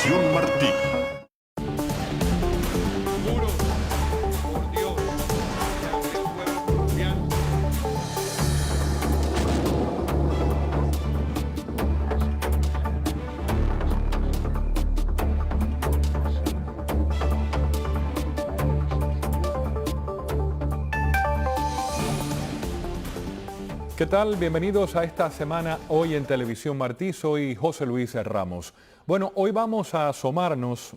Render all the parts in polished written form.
Televisión Martí. Duro, por Dios, ya que fuera colombiano. ¿Qué tal? Bienvenidos a esta semana hoy en Televisión Martí. Soy José Luis Ramos. Bueno, hoy vamos a asomarnos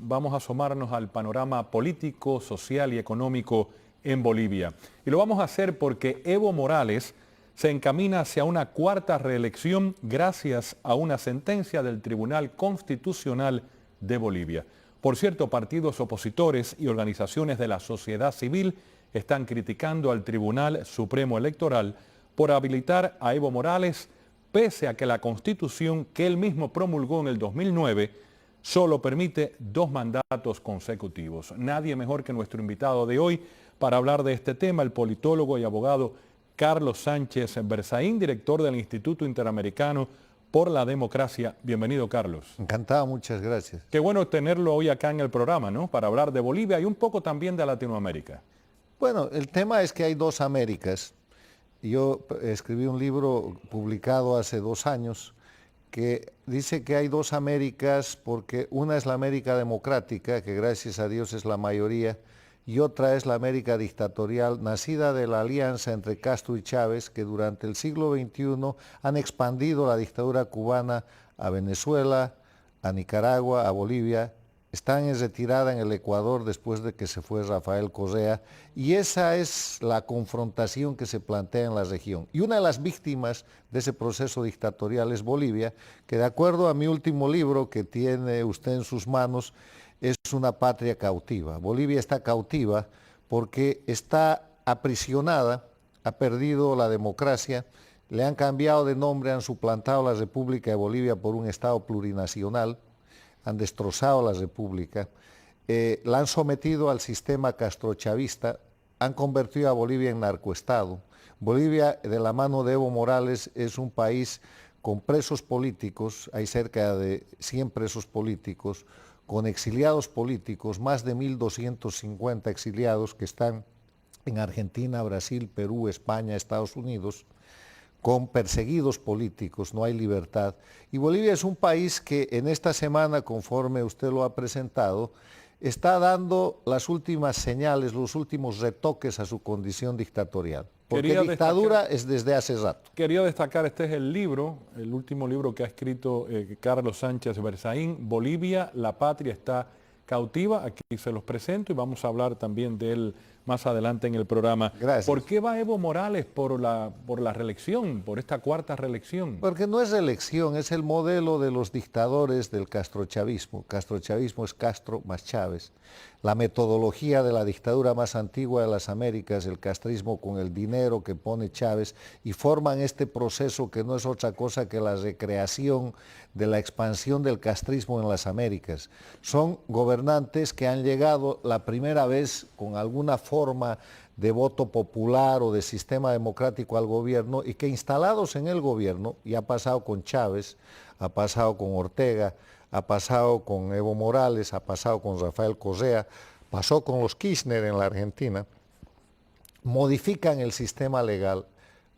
al panorama político, social y económico en Bolivia. Y lo vamos a hacer porque Evo Morales se encamina hacia una cuarta reelección gracias a una sentencia del Tribunal Constitucional de Bolivia. Por cierto, partidos opositores y organizaciones de la sociedad civil están criticando al Tribunal Supremo Electoral por habilitar a Evo Morales, pese a que la Constitución que él mismo promulgó en el 2009 solo permite 2 mandatos consecutivos. Nadie mejor que nuestro invitado de hoy para hablar de este tema, el politólogo y abogado Carlos Sánchez Berzaín, director del Instituto Interamericano por la Democracia. Bienvenido, Carlos. Encantado, muchas gracias. Qué bueno tenerlo hoy acá en el programa, ¿no? Para hablar de Bolivia y un poco también de Latinoamérica. Bueno, el tema es que hay 2 Américas. Yo escribí un libro publicado hace 2 años que dice que hay 2 Américas porque una es la América democrática, que gracias a Dios es la mayoría, y otra es la América dictatorial, nacida de la alianza entre Castro y Chávez, que durante el siglo XXI han expandido la dictadura cubana a Venezuela, a Nicaragua, a Bolivia. Están en retirada en el Ecuador después de que se fue Rafael Correa, y esa es la confrontación que se plantea en la región. Y una de las víctimas de ese proceso dictatorial es Bolivia, que de acuerdo a mi último libro que tiene usted en sus manos, es una patria cautiva. Bolivia está cautiva porque está aprisionada, ha perdido la democracia, le han cambiado de nombre, han suplantado la República de Bolivia por un Estado plurinacional, han destrozado la República, la han sometido al sistema castrochavista, han convertido a Bolivia en narcoestado. Bolivia, de la mano de Evo Morales, es un país con presos políticos, hay cerca de 100 presos políticos, con exiliados políticos, más de 1.250 exiliados que están en Argentina, Brasil, Perú, España, Estados Unidos, con perseguidos políticos, no hay libertad. Y Bolivia es un país que en esta semana, conforme usted lo ha presentado, está dando las últimas señales, los últimos retoques a su condición dictatorial. Porque dictadura es desde hace rato. Quería destacar, este es el libro, el último libro que ha escrito Carlos Sánchez Berzaín, Bolivia, la patria está cautiva. Aquí se los presento y vamos a hablar también de él más adelante en el programa. Gracias. ¿Por qué va Evo Morales por la reelección, por esta cuarta reelección? Porque no es reelección, es el modelo de los dictadores del castrochavismo. Castrochavismo es Castro más Chávez. La metodología de la dictadura más antigua de las Américas, el castrismo con el dinero que pone Chávez, y forman este proceso que no es otra cosa que la recreación de la expansión del castrismo en las Américas. Son gobernantes que han llegado la primera vez con alguna forma de voto popular o de sistema democrático al gobierno y que instalados en el gobierno, y ha pasado con Chávez, ha pasado con Ortega, ha pasado con Evo Morales, ha pasado con Rafael Correa, pasó con los Kirchner en la Argentina, modifican el sistema legal,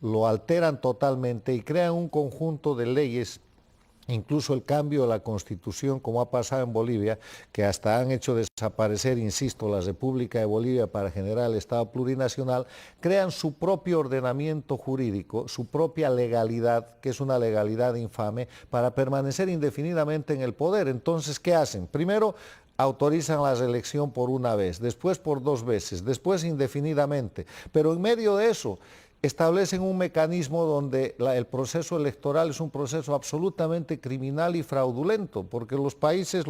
lo alteran totalmente y crean un conjunto de leyes, incluso el cambio de la Constitución, como ha pasado en Bolivia, que hasta han hecho desaparecer, insisto, la República de Bolivia para generar el Estado plurinacional, crean su propio ordenamiento jurídico, su propia legalidad, que es una legalidad infame, para permanecer indefinidamente en el poder. Entonces, ¿qué hacen? Primero, autorizan la reelección por una vez, después por 2 veces, después indefinidamente, pero en medio de eso establecen un mecanismo donde el proceso electoral es un proceso absolutamente criminal y fraudulento, porque los países,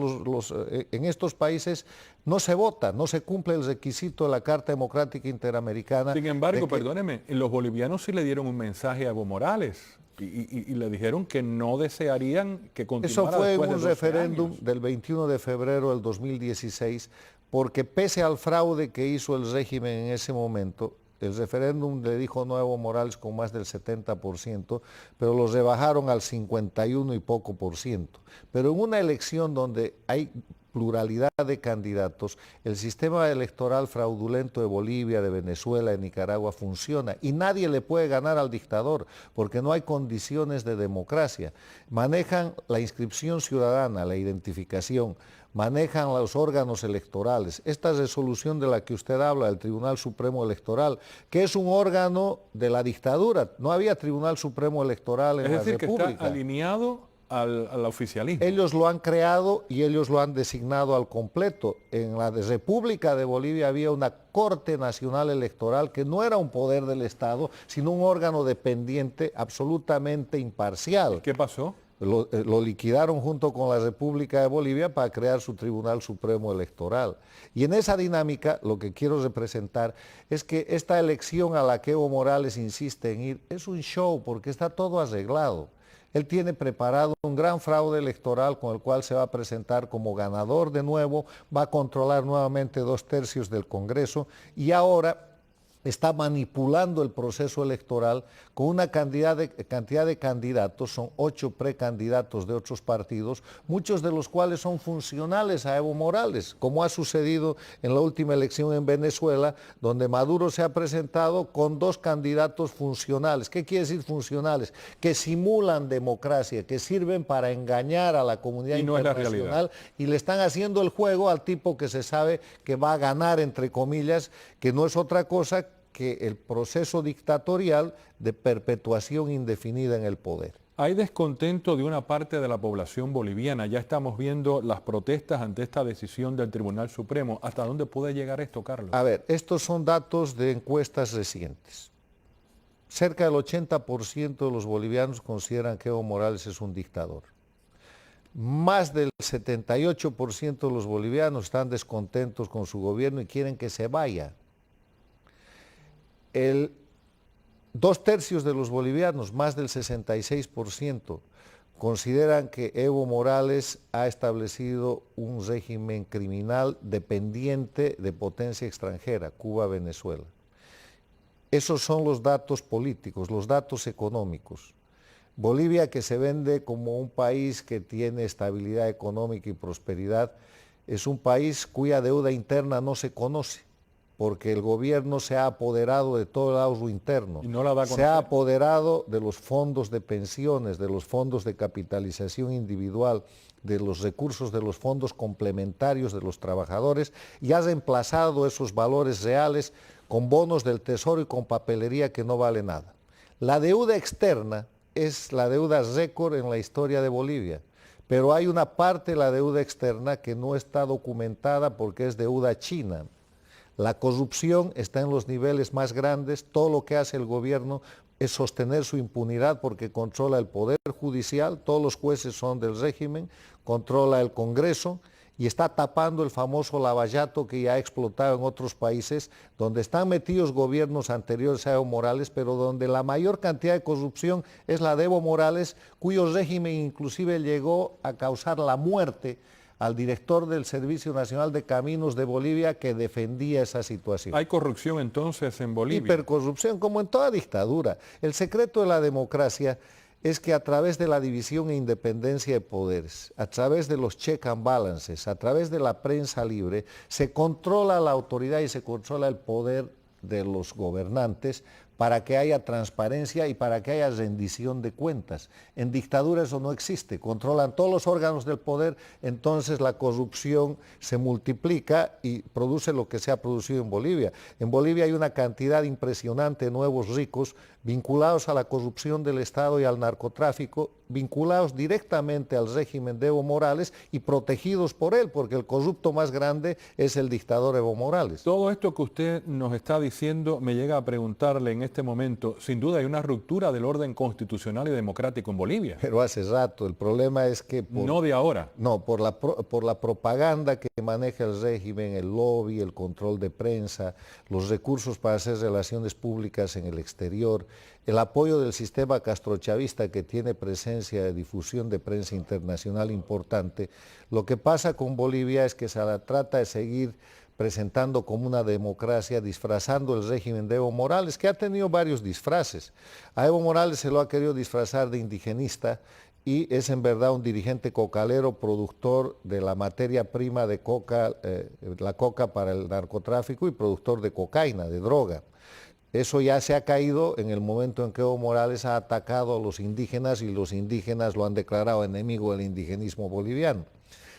en estos países no se vota, no se cumple el requisito de la Carta Democrática Interamericana. Sin embargo, perdóneme, los bolivianos sí le dieron un mensaje a Evo Morales y le dijeron que no desearían que continuara. Eso fue después un de 12 referéndum años. del 21 de febrero del 2016, porque pese al fraude que hizo el régimen en ese momento, El referéndum le dijo no a Evo Morales con más del 70%, pero lo rebajaron al 51 y poco por ciento. Pero en una elección donde hay pluralidad de candidatos, el sistema electoral fraudulento de Bolivia, de Venezuela, de Nicaragua funciona y nadie le puede ganar al dictador porque no hay condiciones de democracia. Manejan la inscripción ciudadana, la identificación, manejan los órganos electorales. Esta resolución de la que usted habla, del Tribunal Supremo Electoral, que es un órgano de la dictadura, no había Tribunal Supremo Electoral en la Es decir, que República. está alineado al oficialismo. Ellos lo han creado y ellos lo han designado al completo. En la República de Bolivia había una Corte Nacional Electoral que no era un poder del Estado, sino un órgano dependiente absolutamente imparcial. ¿Qué pasó? Lo liquidaron junto con la República de Bolivia para crear su Tribunal Supremo Electoral. Y en esa dinámica lo que quiero representar es que esta elección a la que Evo Morales insiste en ir es un show porque está todo arreglado. Él tiene preparado un gran fraude electoral con el cual se va a presentar como ganador de nuevo, va a controlar nuevamente 2/3 del Congreso y ahora está manipulando el proceso electoral con una cantidad de candidatos, son 8 precandidatos de otros partidos, muchos de los cuales son funcionales a Evo Morales, como ha sucedido en la última elección en Venezuela, donde Maduro se ha presentado con 2 candidatos funcionales. ¿Qué quiere decir funcionales? Que simulan democracia, que sirven para engañar a la comunidad internacional y le están haciendo el juego al tipo que se sabe que va a ganar, entre comillas, que no es otra cosa que el proceso dictatorial de perpetuación indefinida en el poder. Hay descontento de una parte de la población boliviana. Ya estamos viendo las protestas ante esta decisión del Tribunal Supremo. ¿Hasta dónde puede llegar esto, Carlos? A ver, estos son datos de encuestas recientes. Cerca del 80% de los bolivianos consideran que Evo Morales es un dictador. Más del 78% de los bolivianos están descontentos con su gobierno y quieren que se vaya. 2/3 de los bolivianos, más del 66%, consideran que Evo Morales ha establecido un régimen criminal dependiente de potencia extranjera, Cuba, Venezuela. Esos son los datos políticos, los datos económicos. Bolivia, que se vende como un país que tiene estabilidad económica y prosperidad, es un país cuya deuda interna no se conoce, porque el gobierno se ha apoderado de todo el ahorro interno, y no la da a se ha apoderado de los fondos de pensiones, de los fondos de capitalización individual, de los recursos de los fondos complementarios de los trabajadores y ha reemplazado esos valores reales con bonos del tesoro y con papelería que no vale nada. La deuda externa es la deuda récord en la historia de Bolivia, pero hay una parte de la deuda externa que no está documentada porque es deuda china. La corrupción está en los niveles más grandes, todo lo que hace el gobierno es sostener su impunidad porque controla el poder judicial, todos los jueces son del régimen, controla el Congreso y está tapando el famoso lavallato que ya ha explotado en otros países, donde están metidos gobiernos anteriores a Evo Morales, pero donde la mayor cantidad de corrupción es la de Evo Morales, cuyo régimen inclusive llegó a causar la muerte al director del Servicio Nacional de Caminos de Bolivia que defendía esa situación. ¿Hay corrupción entonces en Bolivia? Hipercorrupción, como en toda dictadura. El secreto de la democracia es que a través de la división e independencia de poderes, a través de los check and balances, a través de la prensa libre, se controla la autoridad y se controla el poder de los gobernantes para que haya transparencia y para que haya rendición de cuentas. En dictadura eso no existe, controlan todos los órganos del poder, entonces la corrupción se multiplica y produce lo que se ha producido en Bolivia. En Bolivia hay una cantidad impresionante de nuevos ricos vinculados a la corrupción del Estado y al narcotráfico, vinculados directamente al régimen de Evo Morales y protegidos por él, porque el corrupto más grande es el dictador Evo Morales. Todo esto que usted nos está diciendo me llega a preguntarle en este momento, sin duda hay una ruptura del orden constitucional y democrático en Bolivia. Pero hace rato, el problema es que... No de ahora. No, por la propaganda que maneja el régimen, el lobby, el control de prensa, los recursos para hacer relaciones públicas en el exterior, el apoyo del sistema castrochavista que tiene presencia de difusión de prensa internacional importante. Lo que pasa con Bolivia es que se la trata de seguir presentando como una democracia, disfrazando el régimen de Evo Morales, que ha tenido varios disfraces. A Evo Morales se lo ha querido disfrazar de indigenista y es en verdad un dirigente cocalero, productor de la materia prima de coca, la coca para el narcotráfico y productor de cocaína, de droga. Eso ya se ha caído en el momento en que Evo Morales ha atacado a los indígenas y los indígenas lo han declarado enemigo del indigenismo boliviano.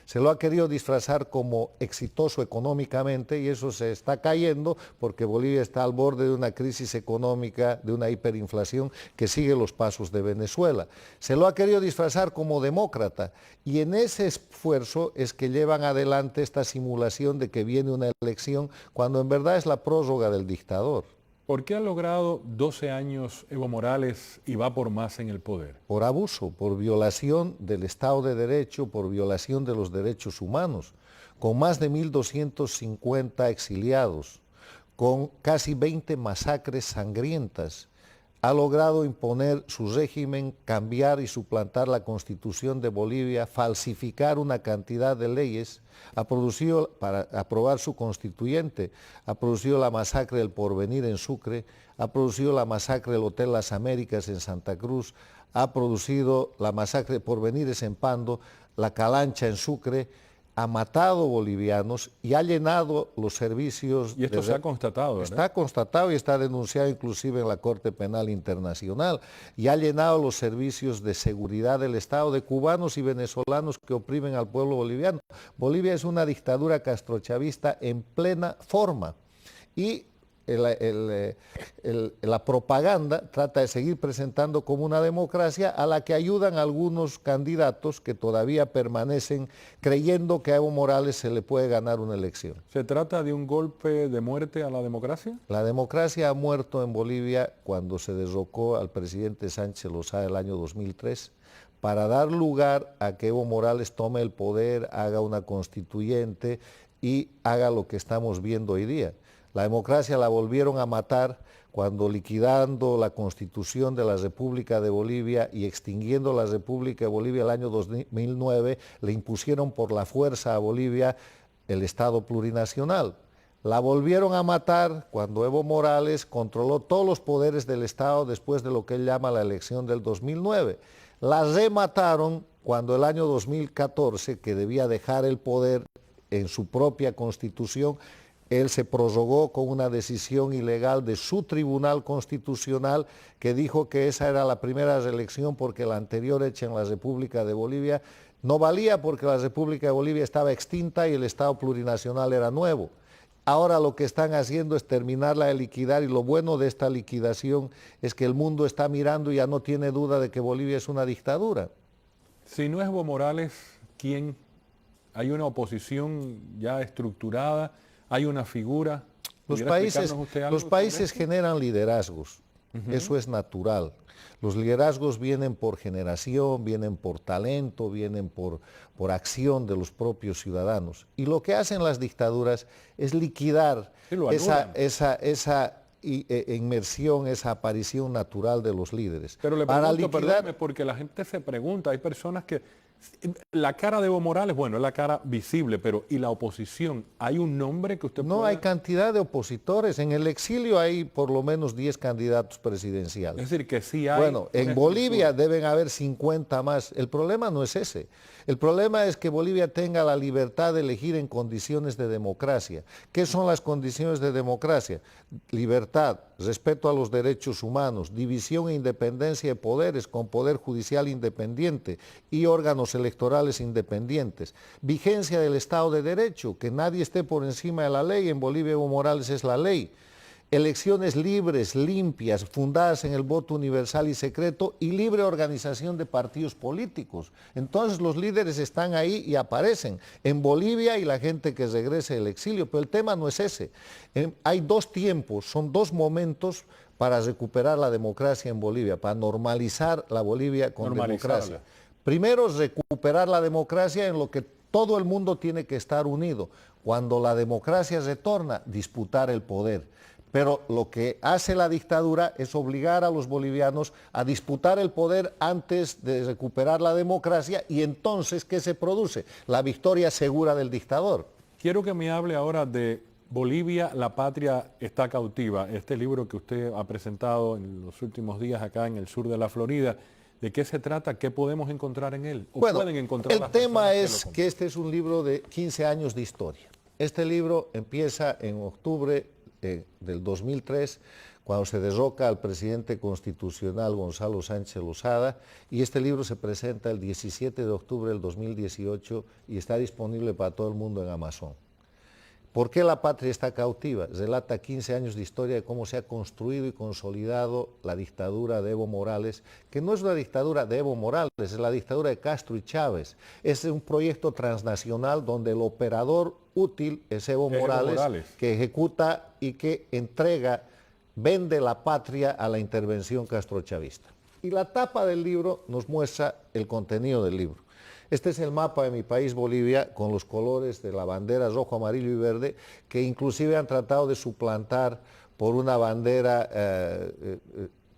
Se lo ha querido disfrazar como exitoso económicamente y eso se está cayendo porque Bolivia está al borde de una crisis económica, de una hiperinflación que sigue los pasos de Venezuela. Se lo ha querido disfrazar como demócrata y en ese esfuerzo es que llevan adelante esta simulación de que viene una elección cuando en verdad es la prórroga del dictador. ¿Por qué ha logrado 12 años Evo Morales y va por más en el poder? Por abuso, por violación del Estado de Derecho, por violación de los derechos humanos, con más de 1.250 exiliados, con casi 20 masacres sangrientas. Ha logrado imponer su régimen, cambiar y suplantar la Constitución de Bolivia, falsificar una cantidad de leyes, ha producido, para aprobar su constituyente, ha producido la masacre del Porvenir en Sucre, ha producido la masacre del Hotel Las Américas en Santa Cruz, ha producido la masacre de Porvenires en Pando, la Calancha en Sucre, ha matado bolivianos y ha llenado los servicios. Y esto se ha constatado, ¿verdad? Está constatado y está denunciado inclusive en la Corte Penal Internacional. Y ha llenado los servicios de seguridad del Estado de cubanos y venezolanos que oprimen al pueblo boliviano. Bolivia es una dictadura castrochavista en plena forma. Y la propaganda trata de seguir presentando como una democracia a la que ayudan algunos candidatos que todavía permanecen creyendo que a Evo Morales se le puede ganar una elección. ¿Se trata de un golpe de muerte a la democracia? La democracia ha muerto en Bolivia cuando se derrocó al presidente Sánchez Lozada el año 2003 para dar lugar a que Evo Morales tome el poder, haga una constituyente y haga lo que estamos viendo hoy día. La democracia la volvieron a matar cuando liquidando la Constitución de la República de Bolivia y extinguiendo la República de Bolivia el año 2009, le impusieron por la fuerza a Bolivia el Estado plurinacional. La volvieron a matar cuando Evo Morales controló todos los poderes del Estado después de lo que él llama la elección del 2009. La remataron cuando el año 2014, que debía dejar el poder en su propia Constitución, él se prorrogó con una decisión ilegal de su Tribunal Constitucional que dijo que esa era la primera reelección porque la anterior hecha en la República de Bolivia no valía porque la República de Bolivia estaba extinta y el Estado plurinacional era nuevo. Ahora lo que están haciendo es terminarla de liquidar y lo bueno de esta liquidación es que el mundo está mirando y ya no tiene duda de que Bolivia es una dictadura. Si no es Evo Morales, ¿quién? ¿Hay una oposición ya estructurada? ¿Hay una figura? Los países generan liderazgos, eso es natural. Los liderazgos vienen por generación, vienen por talento, vienen por acción de los propios ciudadanos. Y lo que hacen las dictaduras es liquidar esa inmersión, esa aparición natural de los líderes. Pero le pregunto, perdóneme, porque la gente se pregunta, hay personas que... La cara de Evo Morales, bueno, es la cara visible, pero ¿y la oposición? ¿Hay un nombre que usted No, hay cantidad de opositores. En el exilio hay por lo menos 10 candidatos presidenciales. Es decir, que sí hay... Bueno, en Bolivia deben haber 50 más. El problema no es ese. El problema es que Bolivia tenga la libertad de elegir en condiciones de democracia. ¿Qué son las condiciones de democracia? Libertad, respeto a los derechos humanos, división e independencia de poderes con poder judicial independiente y órganos electorales independientes. Vigencia del Estado de Derecho, que nadie esté por encima de la ley. En Bolivia Evo Morales es la ley. Elecciones libres, limpias, fundadas en el voto universal y secreto y libre organización de partidos políticos. Entonces los líderes están ahí y aparecen en Bolivia y la gente que regrese del exilio, pero el tema no es ese. Hay dos tiempos, son dos momentos para recuperar la democracia en Bolivia, para normalizar la Bolivia con democracia. Primero, recuperar la democracia en lo que todo el mundo tiene que estar unido. Cuando la democracia retorna, disputar el poder. Pero lo que hace la dictadura es obligar a los bolivianos a disputar el poder antes de recuperar la democracia y entonces, ¿qué se produce? La victoria segura del dictador. Quiero que me hable ahora de Bolivia, la patria está cautiva. Este libro que usted ha presentado en los últimos días acá en el sur de la Florida, ¿de qué se trata? ¿Qué podemos encontrar en él? ¿O Bueno, pueden encontrar el las tema personas que lo es compren? que este es un libro de 15 años de historia. Este libro empieza en octubre del 2003, cuando se derroca al presidente constitucional Gonzalo Sánchez Lozada, y este libro se presenta el 17 de octubre del 2018 y está disponible para todo el mundo en Amazon. ¿Por qué la patria está cautiva? Relata 15 años de historia de cómo se ha construido y consolidado la dictadura de Evo Morales, que no es una dictadura de Evo Morales, es la dictadura de Castro y Chávez. Es un proyecto transnacional donde el operador útil es Evo Morales, que ejecuta y que entrega, vende la patria a la intervención castrochavista. Y la tapa del libro nos muestra el contenido del libro. Este es el mapa de mi país, Bolivia, con los colores de la bandera rojo, amarillo y verde, que inclusive han tratado de suplantar por una bandera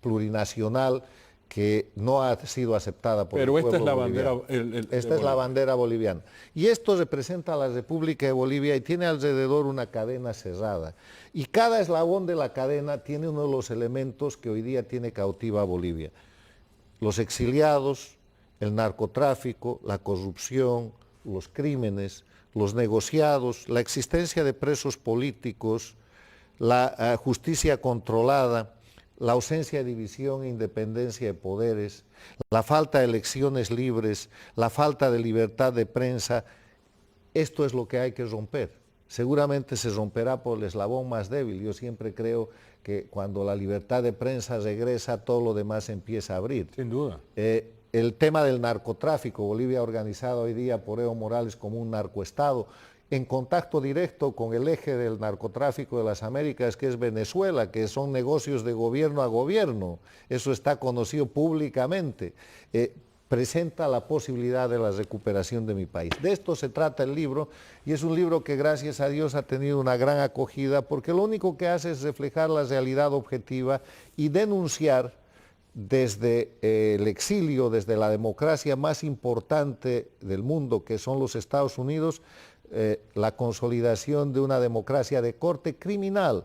plurinacional que no ha sido aceptada por el pueblo Pero esta es la boliviano. bandera. Esta es la bandera boliviana. Y esto representa a la República de Bolivia y tiene alrededor una cadena cerrada. Y cada eslabón de la cadena tiene uno de los elementos que hoy día tiene cautiva a Bolivia. Los exiliados, el narcotráfico, la corrupción, los crímenes, los negociados, la existencia de presos políticos, la justicia controlada, la ausencia de división e independencia de poderes, la falta de elecciones libres, la falta de libertad de prensa. Esto es lo que hay que romper. Seguramente se romperá por el eslabón más débil. Yo siempre creo que cuando la libertad de prensa regresa, todo lo demás empieza a abrir. Sin duda. El tema del narcotráfico, Bolivia organizada hoy día por Evo Morales como un narcoestado, en contacto directo con el eje del narcotráfico de las Américas, que es Venezuela, que son negocios de gobierno a gobierno, eso está conocido públicamente, presenta la posibilidad de la recuperación de mi país. De esto se trata el libro, y es un libro que gracias a Dios ha tenido una gran acogida, porque lo único que hace es reflejar la realidad objetiva y denunciar desde el exilio, desde la democracia más importante del mundo, que son los Estados Unidos, la consolidación de una democracia de corte criminal,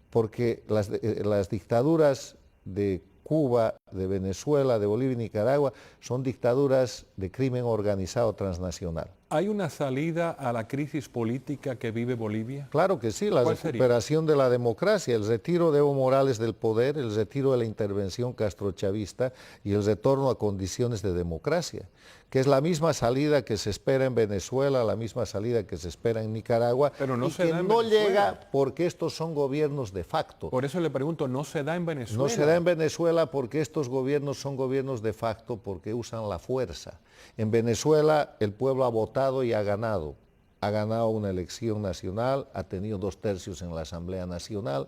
porque las dictaduras de Cuba, de Venezuela, de Bolivia y Nicaragua son dictaduras de crimen organizado transnacional. ¿Hay una salida a la crisis política que vive Bolivia? Claro que sí, la recuperación de la democracia, el retiro de Evo Morales del poder, el retiro de la intervención castrochavista y el retorno a condiciones de democracia, que es la misma salida que se espera en Venezuela, la misma salida que se espera en Nicaragua, pero no y se que da en no Venezuela. llega porque estos son gobiernos de facto. Por eso le pregunto, ¿no se da en Venezuela? No se da en Venezuela porque estos gobiernos son gobiernos de facto porque usan la fuerza. En Venezuela el pueblo ha votado y ha ganado. Ha ganado una elección nacional, ha tenido 2/3 en la Asamblea Nacional,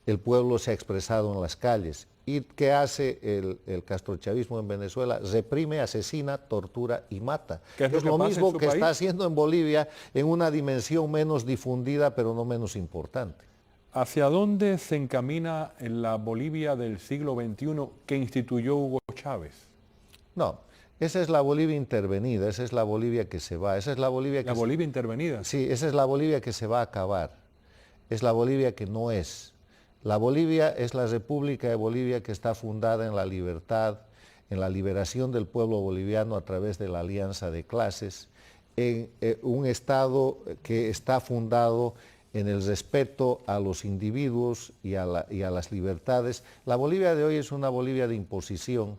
el pueblo se ha expresado en las calles. ¿Y qué hace el castrochavismo en Venezuela? Reprime, asesina, tortura y mata. ¿Qué es lo pasa mismo en su que país? está haciendo en Bolivia en una dimensión menos difundida, pero no menos importante. ¿Hacia dónde se encamina en la Bolivia del siglo XXI que instituyó Hugo Chávez? No, esa es la Bolivia intervenida, esa es la Bolivia que se va, esa es la Bolivia que La Bolivia intervenida. Sí, esa es la Bolivia que se va a acabar, es la Bolivia que no es. La Bolivia es la República de Bolivia que está fundada en la libertad, en la liberación del pueblo boliviano a través de la alianza de clases, en un Estado que está fundado en el respeto a los individuos y a las libertades. La Bolivia de hoy es una Bolivia de imposición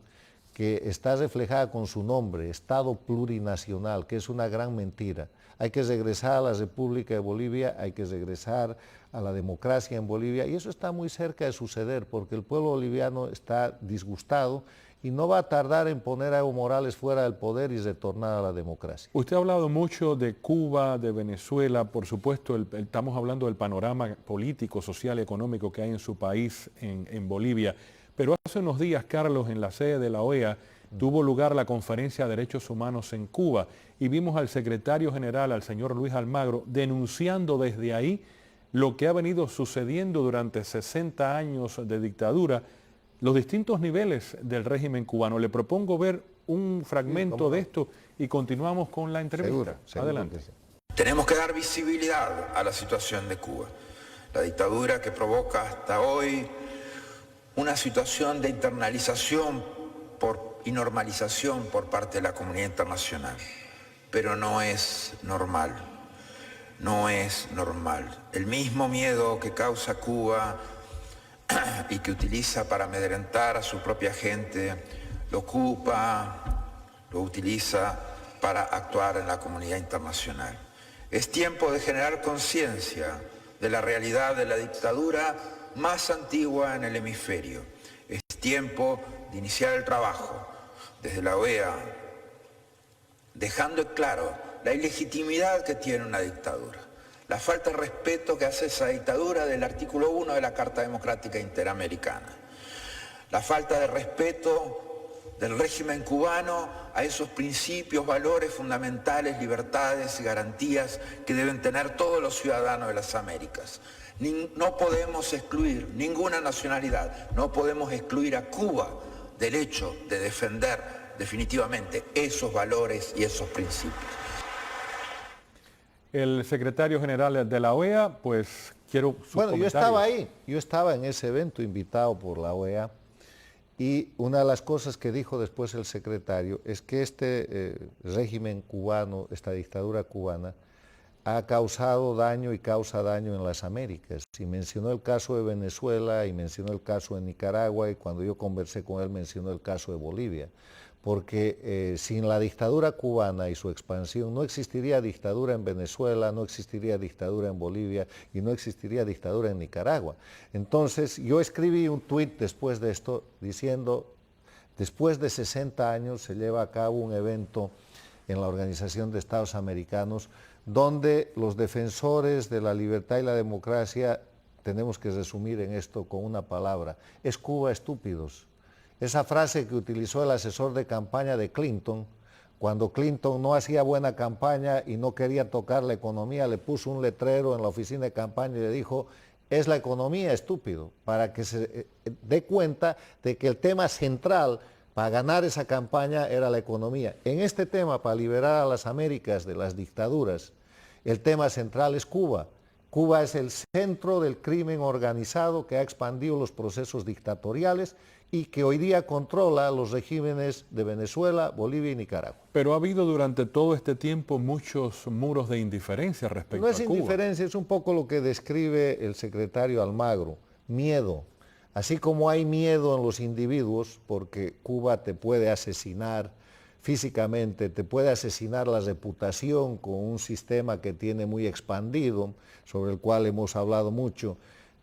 que está reflejada con su nombre, Estado plurinacional, que es una gran mentira. Hay que regresar a la República de Bolivia, hay que regresar a la democracia en Bolivia, y eso está muy cerca de suceder, porque el pueblo boliviano está disgustado y no va a tardar en poner a Evo Morales fuera del poder y retornar a la democracia. Usted ha hablado mucho de Cuba, de Venezuela, por supuesto, estamos hablando del panorama político, social y económico que hay en su país, en Bolivia. Pero hace unos días, Carlos, en la sede de la OEA, tuvo lugar la Conferencia de Derechos Humanos en Cuba y vimos al secretario general, al señor Luis Almagro, denunciando desde ahí lo que ha venido sucediendo durante 60 años de dictadura, los distintos niveles del régimen cubano. Le propongo ver un fragmento de esto y continuamos con la entrevista. Seguro Adelante. que sí. Tenemos que dar visibilidad a la situación de Cuba, la dictadura que provoca hasta hoy una situación de internalización y normalización por parte de la comunidad internacional. Pero no es normal, no es normal. El mismo miedo que causa Cuba y que utiliza para amedrentar a su propia gente, lo ocupa, lo utiliza para actuar en la comunidad internacional. Es tiempo de generar conciencia de la realidad de la dictadura más antigua en el hemisferio. Es tiempo de iniciar el trabajo desde la OEA, dejando claro la ilegitimidad que tiene una dictadura, la falta de respeto que hace esa dictadura del artículo 1 de la Carta Democrática Interamericana, la falta de respeto del régimen cubano a esos principios, valores fundamentales, libertades y garantías que deben tener todos los ciudadanos de las Américas. No podemos excluir ninguna nacionalidad, no podemos excluir a Cuba del hecho de defender definitivamente esos valores y esos principios. El secretario general de la OEA, pues quiero sus Bueno, yo comentarios. estaba ahí, yo estaba en ese evento invitado por la OEA y una de las cosas que dijo después el secretario es que este régimen cubano, esta dictadura cubana, ha causado daño y causa daño en las Américas. Y mencionó el caso de Venezuela y mencionó el caso de Nicaragua y cuando yo conversé con él mencionó el caso de Bolivia. Porque sin la dictadura cubana y su expansión no existiría dictadura en Venezuela, no existiría dictadura en Bolivia y no existiría dictadura en Nicaragua. Entonces yo escribí un tuit después de esto diciendo, después de 60 años se lleva a cabo un evento en la Organización de Estados Americanos donde los defensores de la libertad y la democracia, tenemos que resumir en esto con una palabra, es Cuba estúpidos. Esa frase que utilizó el asesor de campaña de Clinton, cuando Clinton no hacía buena campaña y no quería tocar la economía, le puso un letrero en la oficina de campaña y le dijo, es la economía, estúpido, para que se dé cuenta de que el tema central para ganar esa campaña era la economía. En este tema, para liberar a las Américas de las dictaduras, el tema central es Cuba. Cuba es el centro del crimen organizado que ha expandido los procesos dictatoriales y que hoy día controla los regímenes de Venezuela, Bolivia y Nicaragua. Pero ha habido durante todo este tiempo muchos muros de indiferencia respecto No es a Cuba. indiferencia, es un poco lo que describe el secretario Almagro, miedo. Así como hay miedo en los individuos, porque Cuba te puede asesinar físicamente, te puede asesinar la reputación con un sistema que tiene muy expandido, sobre el cual hemos hablado mucho,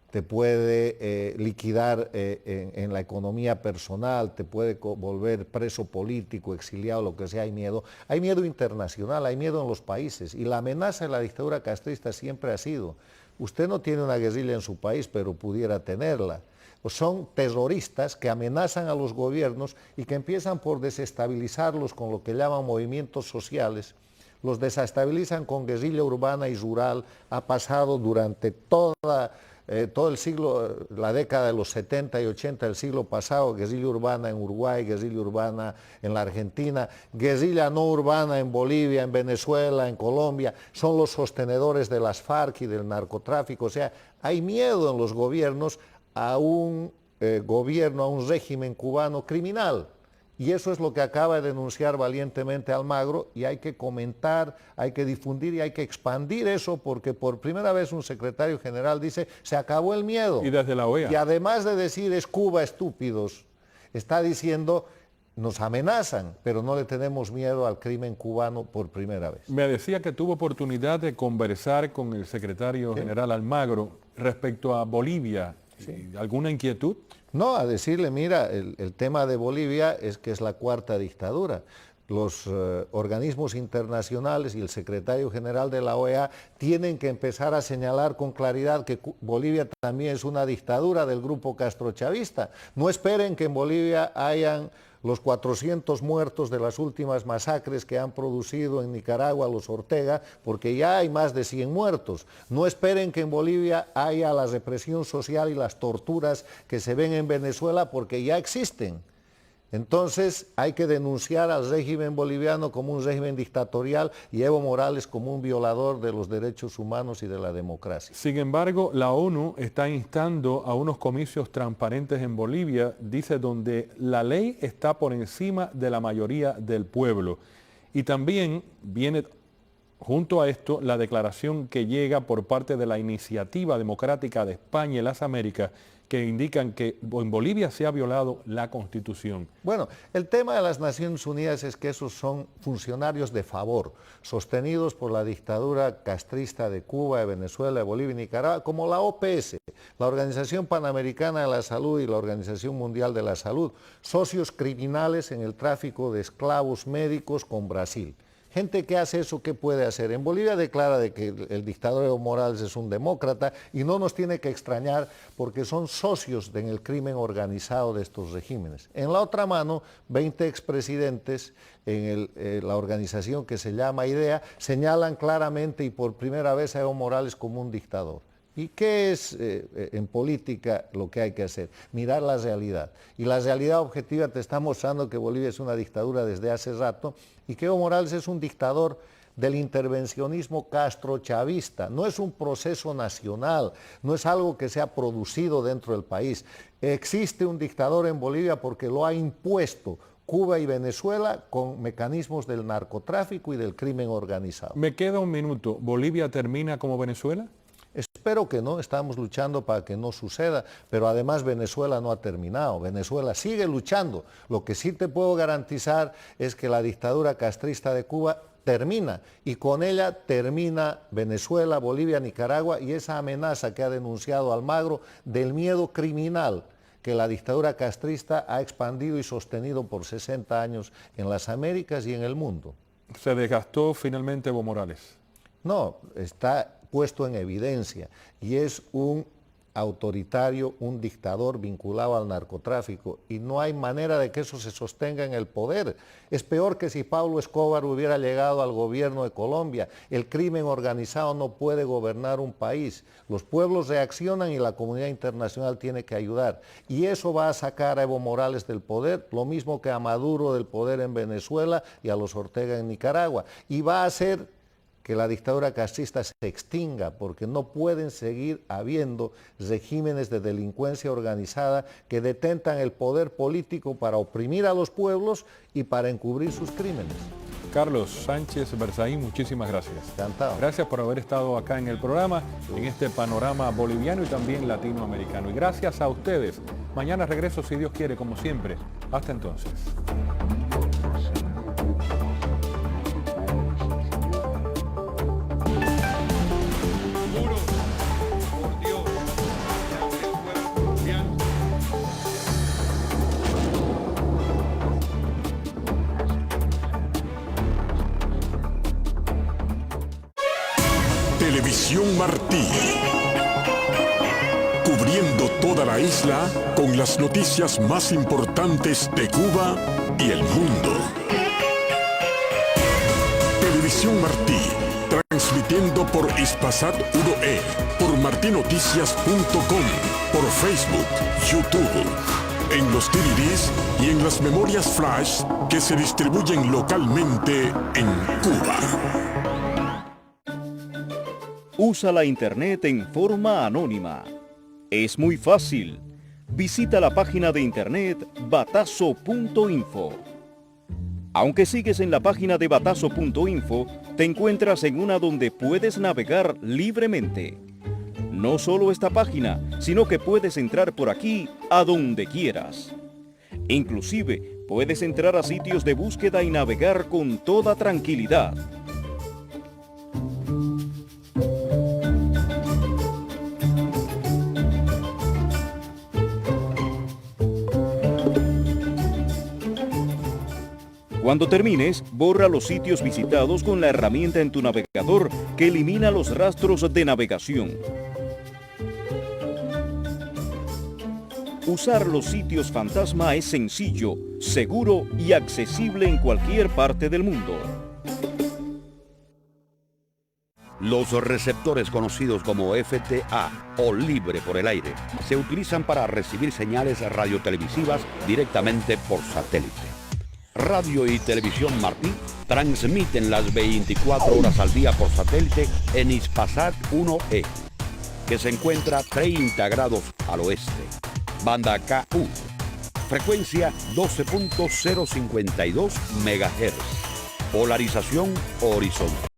te puede liquidar en la economía personal, te puede volver preso político, exiliado, lo que sea, hay miedo. Hay miedo internacional, hay miedo en los países y la amenaza de la dictadura castrista siempre ha sido, usted no tiene una guerrilla en su país, pero pudiera tenerla. Son terroristas que amenazan a los gobiernos y que empiezan por desestabilizarlos con lo que llaman movimientos sociales, los desestabilizan con guerrilla urbana y rural, ha pasado durante todo el siglo, la década de los 70 y 80 del siglo pasado, guerrilla urbana en Uruguay, guerrilla urbana en la Argentina, guerrilla no urbana en Bolivia, en Venezuela, en Colombia, son los sostenedores de las FARC y del narcotráfico, o sea, hay miedo en los gobiernos a un gobierno, a un régimen cubano criminal. Y eso es lo que acaba de denunciar valientemente Almagro y hay que comentar, hay que difundir y hay que expandir eso porque por primera vez un secretario general dice, se acabó el miedo. Y desde la OEA. Y además de decir, es Cuba estúpidos, está diciendo, nos amenazan, pero no le tenemos miedo al crimen cubano por primera vez. Me decía que tuvo oportunidad de conversar con el secretario general Almagro respecto a Bolivia. Sí. ¿Alguna inquietud? No, a decirle, mira, el tema de Bolivia es que es la cuarta dictadura. Los organismos internacionales y el secretario general de la OEA tienen que empezar a señalar con claridad que Bolivia también es una dictadura del grupo castrochavista. No esperen que en Bolivia hayan los 400 muertos de las últimas masacres que han producido en Nicaragua los Ortega, porque ya hay más de 100 muertos. No esperen que en Bolivia haya la represión social y las torturas que se ven en Venezuela, porque ya existen. Entonces hay que denunciar al régimen boliviano como un régimen dictatorial y Evo Morales como un violador de los derechos humanos y de la democracia. Sin embargo, la ONU está instando a unos comicios transparentes en Bolivia, dice, donde la ley está por encima de la mayoría del pueblo. Y también viene junto a esto la declaración que llega por parte de la Iniciativa Democrática de España y las Américas, que indican que en Bolivia se ha violado la Constitución. Bueno, el tema de las Naciones Unidas es que esos son funcionarios de favor, sostenidos por la dictadura castrista de Cuba, de Venezuela, de Bolivia y Nicaragua, como la OPS, la Organización Panamericana de la Salud y la Organización Mundial de la Salud, socios criminales en el tráfico de esclavos médicos con Brasil. Gente que hace eso, ¿qué puede hacer? En Bolivia declara de que el dictador Evo Morales es un demócrata y no nos tiene que extrañar porque son socios en el crimen organizado de estos regímenes. En la otra mano, 20 expresidentes en la organización que se llama IDEA señalan claramente y por primera vez a Evo Morales como un dictador. ¿Y qué es en política lo que hay que hacer? Mirar la realidad. Y la realidad objetiva te está mostrando que Bolivia es una dictadura desde hace rato y que Evo Morales es un dictador del intervencionismo castrochavista. No es un proceso nacional, no es algo que se ha producido dentro del país. Existe un dictador en Bolivia porque lo ha impuesto Cuba y Venezuela con mecanismos del narcotráfico y del crimen organizado. Me queda un minuto. ¿Bolivia termina como Venezuela? Espero que no, estamos luchando para que no suceda, pero además Venezuela no ha terminado, Venezuela sigue luchando. Lo que sí te puedo garantizar es que la dictadura castrista de Cuba termina y con ella termina Venezuela, Bolivia, Nicaragua y esa amenaza que ha denunciado Almagro del miedo criminal que la dictadura castrista ha expandido y sostenido por 60 años en las Américas y en el mundo. ¿Se desgastó finalmente Evo Morales? No, está puesto en evidencia y es un autoritario, un dictador vinculado al narcotráfico y no hay manera de que eso se sostenga en el poder. Es peor que si Pablo Escobar hubiera llegado al gobierno de Colombia. El crimen organizado no puede gobernar un país. Los pueblos reaccionan y la comunidad internacional tiene que ayudar. Y eso va a sacar a Evo Morales del poder, lo mismo que a Maduro del poder en Venezuela y a los Ortega en Nicaragua. Y va a hacer que la dictadura castrista se extinga, porque no pueden seguir habiendo regímenes de delincuencia organizada que detentan el poder político para oprimir a los pueblos y para encubrir sus crímenes. Carlos Sánchez Berzaín, muchísimas gracias. Encantado. Gracias por haber estado acá en el programa, en este panorama boliviano y también latinoamericano. Y gracias a ustedes. Mañana regreso, si Dios quiere, como siempre. Hasta entonces. Juro por Dios que aunque fuera colombiano, Televisión Martí. Cubriendo toda la isla con las noticias más importantes de Cuba y el mundo. Televisión Martí. Transmitiendo por Hispasat 1E, por martinoticias.com, por Facebook, YouTube, en los DVDs y en las memorias flash que se distribuyen localmente en Cuba. Usa la internet en forma anónima. Es muy fácil. Visita la página de internet batazo.info. Aunque sigues en la página de batazo.info, te encuentras en una donde puedes navegar libremente. No solo esta página, sino que puedes entrar por aquí a donde quieras. Inclusive, puedes entrar a sitios de búsqueda y navegar con toda tranquilidad. Cuando termines, borra los sitios visitados con la herramienta en tu navegador que elimina los rastros de navegación. Usar los sitios fantasma es sencillo, seguro y accesible en cualquier parte del mundo. Los receptores conocidos como FTA o libre por el aire se utilizan para recibir señales radiotelevisivas directamente por satélite. Radio y Televisión Martí transmiten las 24 horas al día por satélite en Hispasat 1E, que se encuentra 30 grados al oeste. Banda KU, frecuencia 12.052 MHz, polarización horizontal.